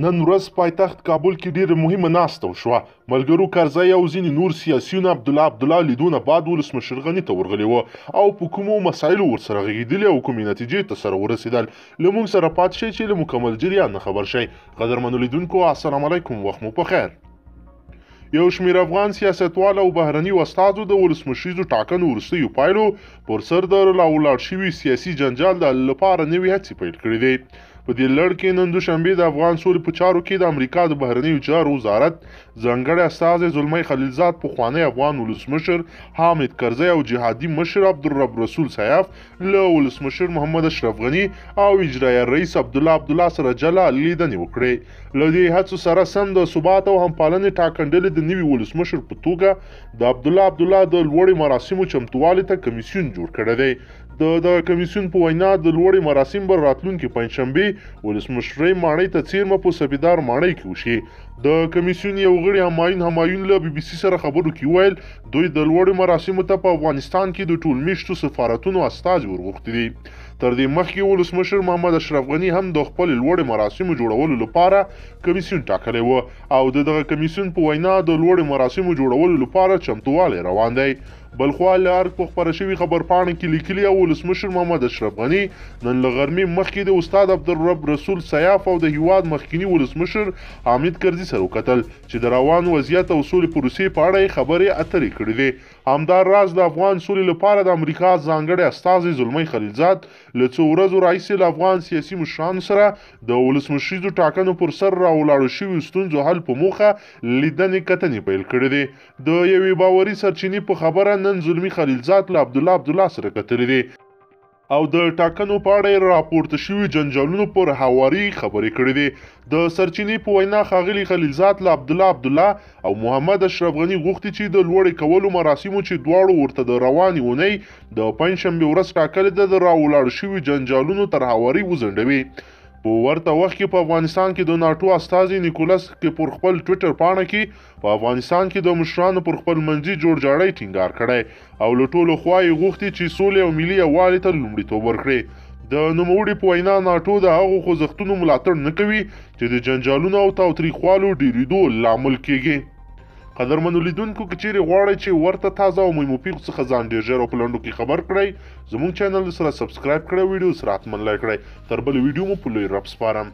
نن ورځ پایتخت کابل کې ډیره مهمه ناسته وشوه. ملګرو کرزی او ځینې نور سیاسیون عبدالله لیدونه بعد ولسمشر غني ته ورغلي وو او په کومو مسایلو ورسره غږېدلي او کومې نتیجې ته سره ورسېدل. له موږ سره پاتې شئ چې له مکمل جریان نه خبر شئ. قدرمنو لیدونکو السلام علیکم، وخت مو په خیر. یو شمېر افغان سیاستوال او بهرني استازو د ولسمشریزو ټاکنو وروستیو پایلو پر سر د راولاړ شوي سیاسي جنجال د حل لپاره نوې هڅې پیل کړې دي. په دې لړ کې نن دوشنبې د افغان سولې په چارو کې د امریکا د بهرنیو چارو وزارت ځانګړی استازی زلمی خلیلزاد پخوانی افغان ولسمشر حامد کرزی او جهادي مشر عبدالرب رسول سیاف له ولسمشر محمد اشرف غني او اجرایه رئیس عبدالله سره جلا لیدنې وکړې. له دې هڅو سره سم د ثبات او همپالنې ټاکنډلې د نوي ولسمشر په توګه د عبدالله د لوړې مراسمو چمتووالي ته کمیسیون جوړ کړی دی. د کمیسیون په وینا د لوړې مراسم به راتلونکي پنجشنبې ولسمشرۍ ماڼۍ ته څیرمه په سپیدار ماڼۍ کې وشي. د کمیسیون یو غړي همایون له BBC سره خبرو کې ویل دوی د لوړې مراسمو ته په افغانستان کې د ټول میشتو سفارتونو استازي ورغوښتي دي. تر دې مخکې ولسمشر محمد اشرف غني هم د خپل لوړې مراسمو جوړولو لپاره کمیسیون ټاکلی و او دغه کمیسیون په وینا د لوړې مراسمو جوړولو لپاره چمتووالی روان دی. بلخوا له ارګ په خپره شوي خبرپاڼه کې لیکلي او ولسمشر محمد اشرف غني نن له غرمې مخکې د استاد عبدالرب رسول سیاف او د هیواد مخکینی ولسمشر حامد کرزي سره وکتل چې د روان وضعیت او سولې پروسې په اړه یې خبرې اترې کړې دي. همدار راز د افغان سولې لپاره د امریکا ځانګړی استازی زلمی خلیلزاد له څو ورځو راهیسې له افغان سیاسي مشرانو سره د ولسمشریزو ټاکنو پر سر راولاړو شویو ستونزو حل په موخه لیدنې کتنې پیل کړې دي. د یوې باوري سرچینې په خبره نن زلمی خلیلزاد له عبدالله سره کتلې دي او د ټاکنو په اړه راپورته شوي جنجالونو پر هواري خبرې کړې دي. د سرچینې په وینا ښاغلي خلیلزاد له عبدالله او محمد اشرف غني غوښتي چې د لوړې کولو مراسمو چې دواړو ورته د روانې اونۍ د پنجشنبې ورځ ټاکلې ده د راولاړ شوي جنجالونو تر هواري وځنډوي. په ورته وخت کې په افغانستان کې د ناټو استازي نیکولاس کې پر خپل ټویټر پاڼه کې په افغانستان کې د مشرانو پر خپل منځي جوړجاړی ټینګار کړی او له ټولو خوا یې غوښتي چې سولې او ملي یووالي ته لومړیتوب ورکړي. د نوموړي په وینا ناټو د هغو خوځښتونو ملاتړ نه کوي چې د جنجالونو او تاوتریخوالو ډیریدو لامل کیږي. قدرمنو لیدونکو که چیرې غواړئ چې ورته تازه او مهمو پیښو څخه ځان ډېر ژر او په لنډو کې خبر کړئ زموږ چینل سره سبسکرایب کړئ، ویډیو سره حتما لایک کړئ. تر بلې ویډیو مو په لوی رب سپارم.